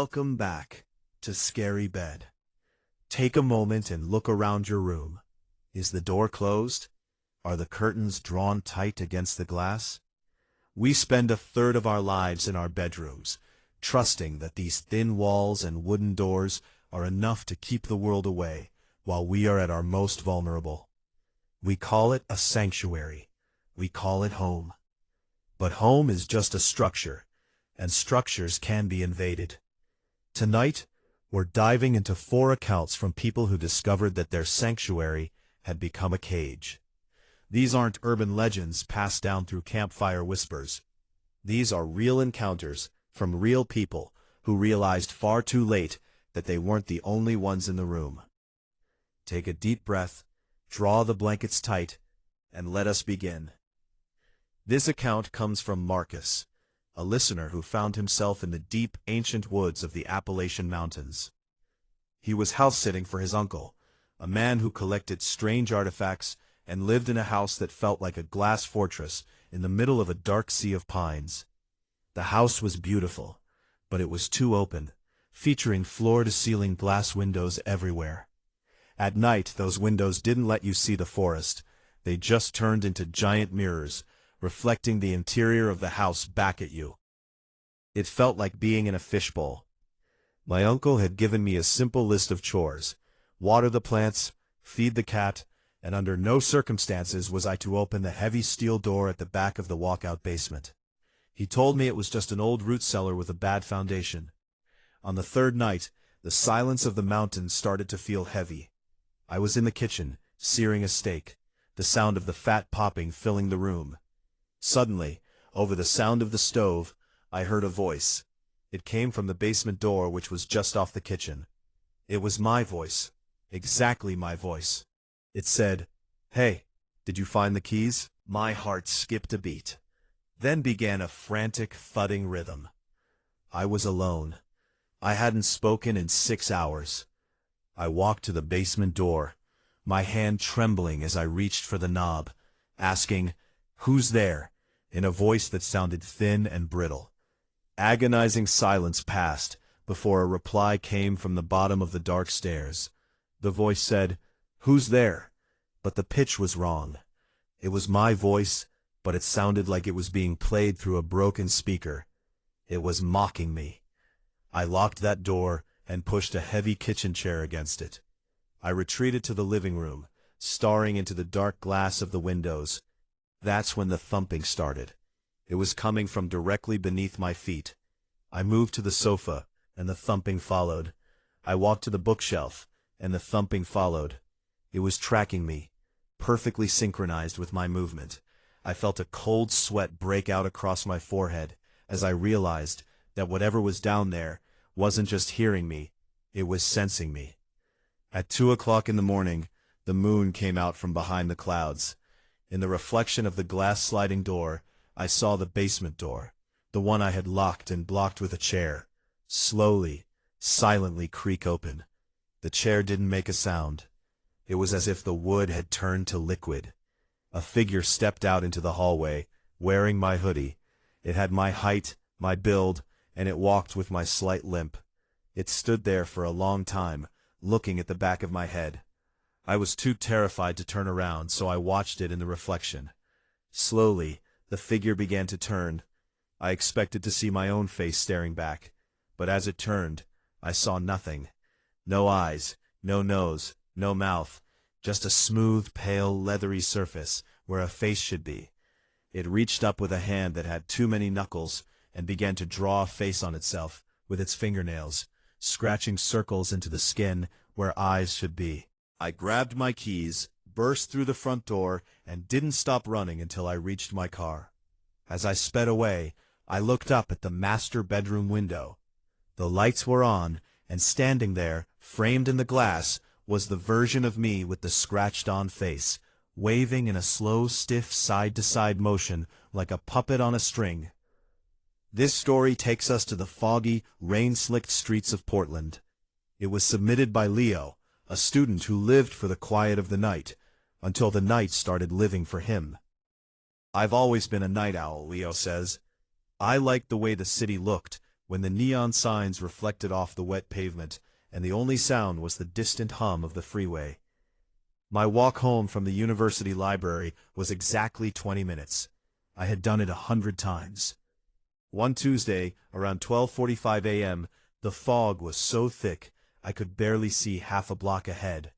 Welcome back to ScaryBed. Take a moment and look around your room. Is the door closed? Are the curtains drawn tight against the glass? We spend a third of our lives in our bedrooms, trusting that these thin walls and wooden doors are enough to keep the world away while we are at our most vulnerable. We call it a sanctuary. We call it home. But home is just a structure, and structures can be invaded. Tonight, we're diving into 4 accounts from people who discovered that their sanctuary had become a cage. These aren't urban legends passed down through campfire whispers. These are real encounters from real people who realized far too late that they weren't the only ones in the room. Take a deep breath, draw the blankets tight, and let us begin. This account comes from Marcus, a listener who found himself in the deep, ancient woods of the Appalachian Mountains. He was house-sitting for his uncle, a man who collected strange artifacts and lived in a house that felt like a glass fortress in the middle of a dark sea of pines. The house was beautiful, but it was too open, featuring floor-to-ceiling glass windows everywhere. At night, those windows didn't let you see the forest. They just turned into giant mirrors, reflecting the interior of the house back at you. It felt like being in a fishbowl. My uncle had given me a simple list of chores: water the plants, feed the cat, and under no circumstances was I to open the heavy steel door at the back of the walkout basement. He told me it was just an old root cellar with a bad foundation. On the 3rd night, the silence of the mountains started to feel heavy. I was in the kitchen, searing a steak, the sound of the fat popping filling the room. Suddenly, over the sound of the stove, I heard a voice. It came from the basement door, which was just off the kitchen. It was my voice, exactly my voice. It said, "Hey, did you find the keys?" My heart skipped a beat. Then began a frantic, thudding rhythm. I was alone. I hadn't spoken in 6 hours. I walked to the basement door, my hand trembling as I reached for the knob, asking, "Who's there?" in a voice that sounded thin and brittle. Agonizing silence passed before a reply came from the bottom of the dark stairs. The voice said, "Who's there?" But the pitch was wrong. It was my voice, but it sounded like it was being played through a broken speaker. It was mocking me. I locked that door and pushed a heavy kitchen chair against it. I retreated to the living room, staring into the dark glass of the windows. That's when the thumping started. It was coming from directly beneath my feet. I moved to the sofa, and the thumping followed. I walked to the bookshelf, and the thumping followed. It was tracking me, perfectly synchronized with my movement. I felt a cold sweat break out across my forehead as I realized that whatever was down there wasn't just hearing me, it was sensing me. At 2 o'clock in the morning, the moon came out from behind the clouds. In the reflection of the glass sliding door, I saw the basement door, the one I had locked and blocked with a chair, slowly, silently creak open. The chair didn't make a sound. It was as if the wood had turned to liquid. A figure stepped out into the hallway, wearing my hoodie. It had my height, my build, and it walked with my slight limp. It stood there for a long time, looking at the back of my head. I was too terrified to turn around, so I watched it in the reflection. Slowly, the figure began to turn. I expected to see my own face staring back, but as it turned, I saw nothing. No eyes, no nose, no mouth, just a smooth, pale, leathery surface where a face should be. It reached up with a hand that had too many knuckles and began to draw a face on itself with its fingernails, scratching circles into the skin where eyes should be. I grabbed my keys, burst through the front door, and didn't stop running until I reached my car. As I sped away, I looked up at the master bedroom window. The lights were on, and standing there, framed in the glass, was the version of me with the scratched-on face, waving in a slow, stiff side-to-side motion like a puppet on a string. This story takes us to the foggy, rain-slicked streets of Portland. It was submitted by Leo, a student who lived for the quiet of the night, until the night started living for him. "I've always been a night owl," Leo says. "I liked the way the city looked, when the neon signs reflected off the wet pavement, and the only sound was the distant hum of the freeway. My walk home from the university library was exactly 20 minutes. I had done it 100 times. One Tuesday, around 12:45 a.m., the fog was so thick I could barely see half a block ahead.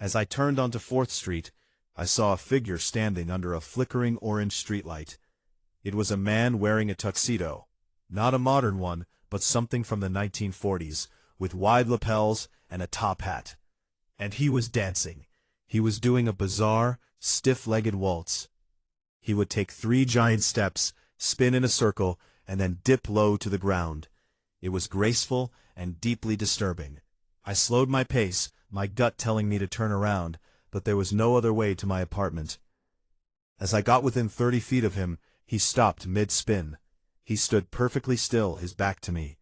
As I turned onto 4th Street, I saw a figure standing under a flickering orange streetlight. It was a man wearing a tuxedo. Not a modern one, but something from the 1940s, with wide lapels and a top hat. And he was dancing. He was doing a bizarre, stiff-legged waltz. He would take 3 giant steps, spin in a circle, and then dip low to the ground. It was graceful and deeply disturbing. I slowed my pace, my gut telling me to turn around, but there was no other way to my apartment. As I got within 30 feet of him, he stopped mid-spin. He stood perfectly still, his back to me.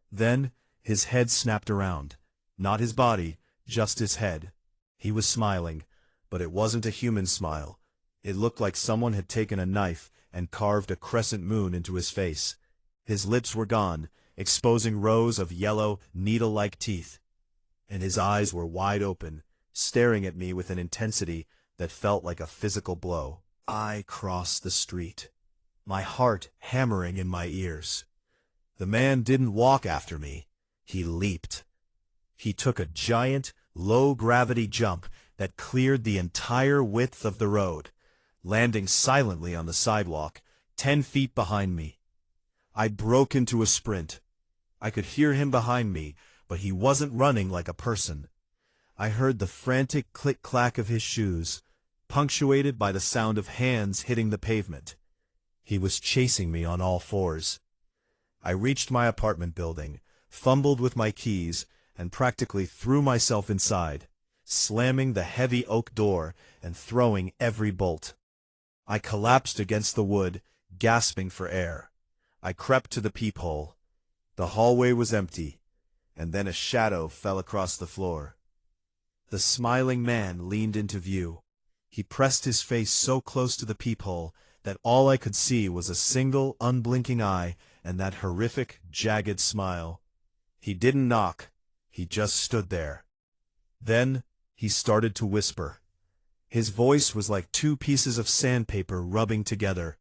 Then, his head snapped around. Not his body, just his head. He was smiling, but it wasn't a human smile. It looked like someone had taken a knife and carved a crescent moon into his face. His lips were gone, exposing rows of yellow, needle-like teeth. And his eyes were wide open, staring at me with an intensity that felt like a physical blow. I crossed the street, my heart hammering in my ears. The man didn't walk after me. He leaped. He took a giant, low-gravity jump that cleared the entire width of the road, landing silently on the sidewalk, 10 feet behind me. I broke into a sprint. I could hear him behind me, but he wasn't running like a person. I heard the frantic click-clack of his shoes, punctuated by the sound of hands hitting the pavement. He was chasing me on all fours. I reached my apartment building, fumbled with my keys, and practically threw myself inside, slamming the heavy oak door and throwing every bolt. I collapsed against the wood, gasping for air. I crept to the peephole. The hallway was empty, and then a shadow fell across the floor. The smiling man leaned into view. He pressed his face so close to the peephole that all I could see was a single, unblinking eye and that horrific, jagged smile. He didn't knock. He just stood there. Then he started to whisper. His voice was like 2 pieces of sandpaper rubbing together.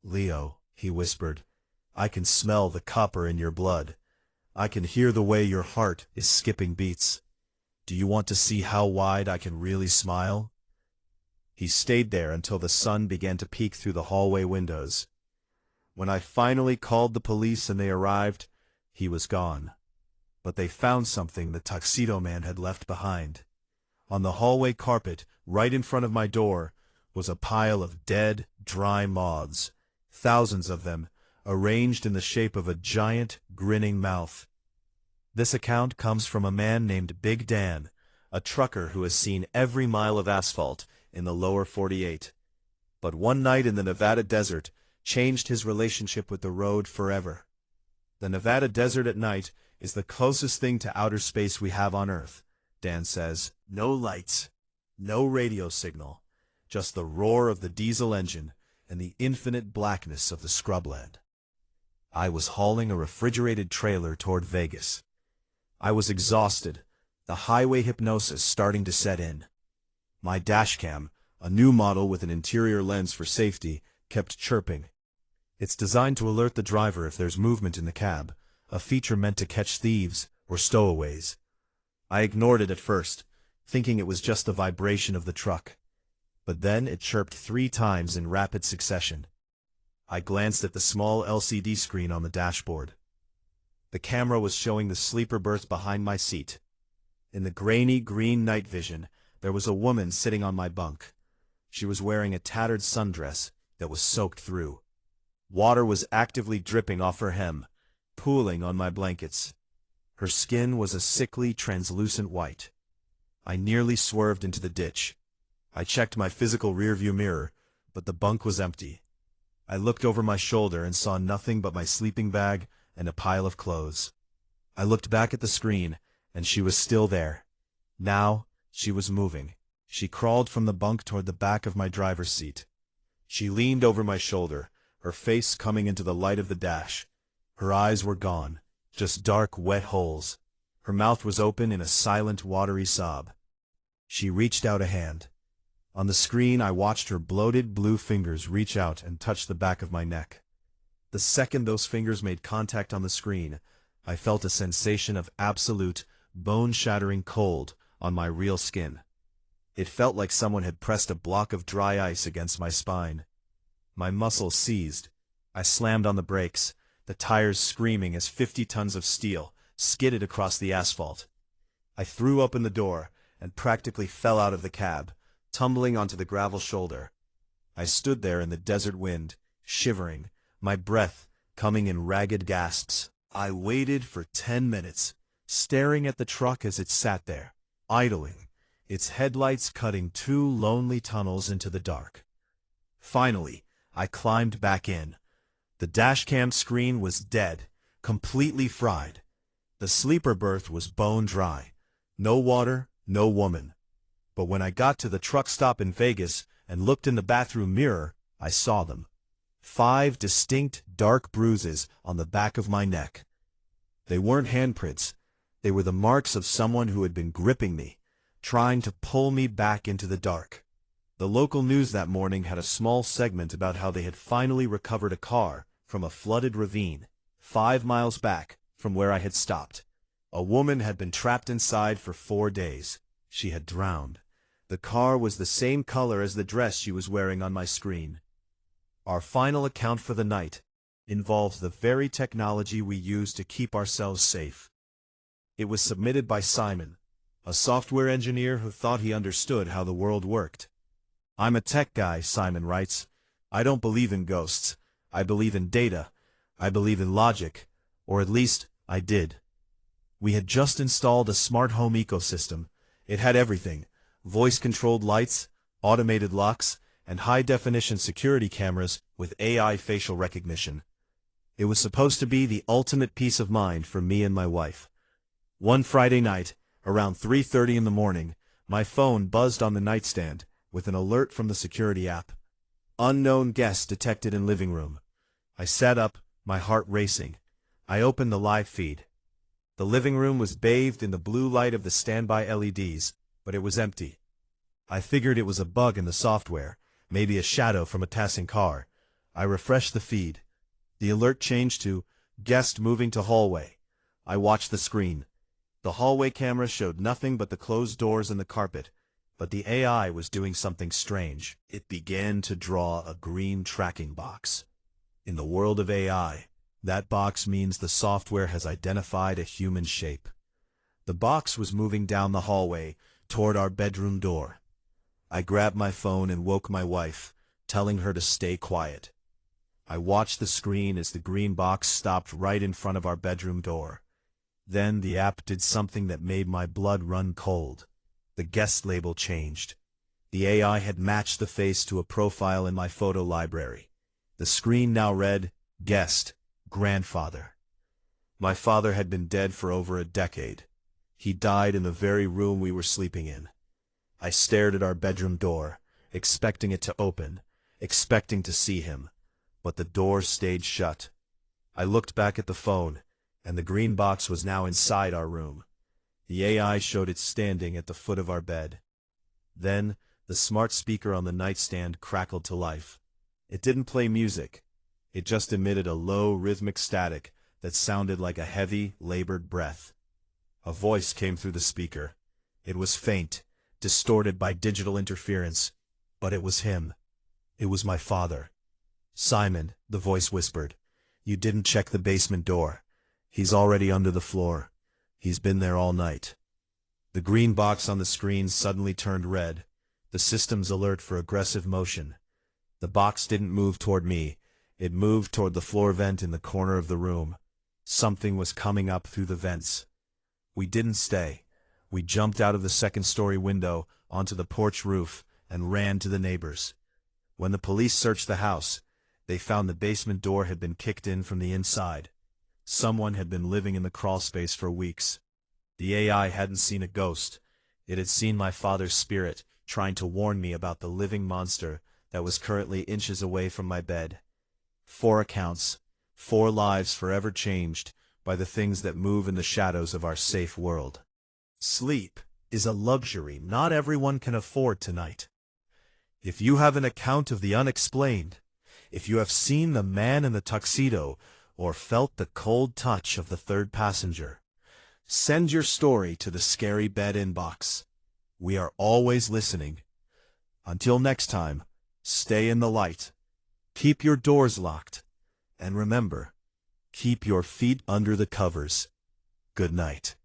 "Leo," he whispered, "I can smell the copper in your blood. I can hear the way your heart is skipping beats. Do you want to see how wide I can really smile?" He stayed there until the sun began to peek through the hallway windows. When I finally called the police and they arrived, he was gone. But they found something the tuxedo man had left behind. On the hallway carpet, right in front of my door, was a pile of dead, dry moths, thousands of them, arranged in the shape of a giant, grinning mouth. This account comes from a man named Big Dan, a trucker who has seen every mile of asphalt in the lower 48. But one night in the Nevada desert changed his relationship with the road forever. The Nevada desert at night is the closest thing to outer space we have on Earth, Dan says. No lights, no radio signal, just the roar of the diesel engine and the infinite blackness of the scrubland. I was hauling a refrigerated trailer toward Vegas. I was exhausted, the highway hypnosis starting to set in. My dashcam, a new model with an interior lens for safety, kept chirping. It's designed to alert the driver if there's movement in the cab, a feature meant to catch thieves or stowaways. I ignored it at first, thinking it was just the vibration of the truck. But then it chirped 3 times in rapid succession. I glanced at the small LCD screen on the dashboard. The camera was showing the sleeper berth behind my seat. In the grainy green night vision, there was a woman sitting on my bunk. She was wearing a tattered sundress that was soaked through. Water was actively dripping off her hem, pooling on my blankets. Her skin was a sickly, translucent white. I nearly swerved into the ditch. I checked my physical rearview mirror, but the bunk was empty. I looked over my shoulder and saw nothing but my sleeping bag and a pile of clothes. I looked back at the screen, and she was still there. Now, she was moving. She crawled from the bunk toward the back of my driver's seat. She leaned over my shoulder, her face coming into the light of the dash. Her eyes were gone, just dark, wet holes. Her mouth was open in a silent, watery sob. She reached out a hand. On the screen, I watched her bloated blue fingers reach out and touch the back of my neck. The second those fingers made contact on the screen, I felt a sensation of absolute, bone-shattering cold on my real skin. It felt like someone had pressed a block of dry ice against my spine. My muscles seized. I slammed on the brakes, the tires screaming as 50 tons of steel skidded across the asphalt. I threw open the door and practically fell out of the cab, tumbling onto the gravel shoulder. I stood there in the desert wind, shivering, my breath coming in ragged gasps. I waited for 10 minutes, staring at the truck as it sat there, idling, its headlights cutting 2 lonely tunnels into the dark. Finally, I climbed back in. The dashcam screen was dead, completely fried. The sleeper berth was bone dry. No water, no woman. But when I got to the truck stop in Vegas and looked in the bathroom mirror, I saw them. 5 distinct dark bruises on the back of my neck. They weren't handprints. They were the marks of someone who had been gripping me, trying to pull me back into the dark. The local news that morning had a small segment about how they had finally recovered a car from a flooded ravine, 5 miles back from where I had stopped. A woman had been trapped inside for 4 days. She had drowned. The car was the same color as the dress she was wearing on my screen. Our final account for the night involves the very technology we use to keep ourselves safe. It was submitted by Simon, a software engineer who thought he understood how the world worked. "I'm a tech guy," Simon writes. "I don't believe in ghosts. I believe in data. I believe in logic. Or at least, I did." We had just installed a smart home ecosystem. It had everything: voice-controlled lights, automated locks, and high-definition security cameras with AI facial recognition. It was supposed to be the ultimate peace of mind for me and my wife. One Friday night, around 3:30 in the morning, my phone buzzed on the nightstand with an alert from the security app. "Unknown guest detected in living room." I sat up, my heart racing. I opened the live feed. The living room was bathed in the blue light of the standby LEDs, but it was empty. I figured it was a bug in the software, maybe a shadow from a passing car. I refreshed the feed. The alert changed to "guest moving to hallway." I watched the screen. The hallway camera showed nothing but the closed doors and the carpet, but the AI was doing something strange. It began to draw a green tracking box. In the world of AI, that box means the software has identified a human shape. The box was moving down the hallway toward our bedroom door. I grabbed my phone and woke my wife, telling her to stay quiet. I watched the screen as the green box stopped right in front of our bedroom door. Then the app did something that made my blood run cold. The guest label changed. The AI had matched the face to a profile in my photo library. The screen now read, "Guest, grandfather." My father had been dead for over a decade. He died in the very room we were sleeping in. I stared at our bedroom door, expecting it to open, expecting to see him, but the door stayed shut. I looked back at the phone, and the green box was now inside our room. The AI showed it standing at the foot of our bed. Then, the smart speaker on the nightstand crackled to life. It didn't play music. It just emitted a low, rhythmic static that sounded like a heavy, labored breath. A voice came through the speaker. It was faint, distorted by digital interference, but it was him. It was my father. "Simon," the voice whispered, "you didn't check the basement door. He's already under the floor. He's been there all night." The green box on the screen suddenly turned red, the system's alert for aggressive motion. The box didn't move toward me. It moved toward the floor vent in the corner of the room. Something was coming up through the vents. We didn't stay. We jumped out of the second-story window onto the porch roof and ran to the neighbors. When the police searched the house, they found the basement door had been kicked in from the inside. Someone had been living in the crawlspace for weeks. The AI hadn't seen a ghost. It had seen my father's spirit trying to warn me about the living monster that was currently inches away from my bed. 4 accounts, 4 lives forever changed, by the things that move in the shadows of our safe world. Sleep is a luxury not everyone can afford tonight. If you have an account of the unexplained, if you have seen the man in the tuxedo or felt the cold touch of the third passenger, send your story to the Scary Bed inbox. We are always listening. Until next time, stay in the light, keep your doors locked, and remember, keep your feet under the covers. Good night.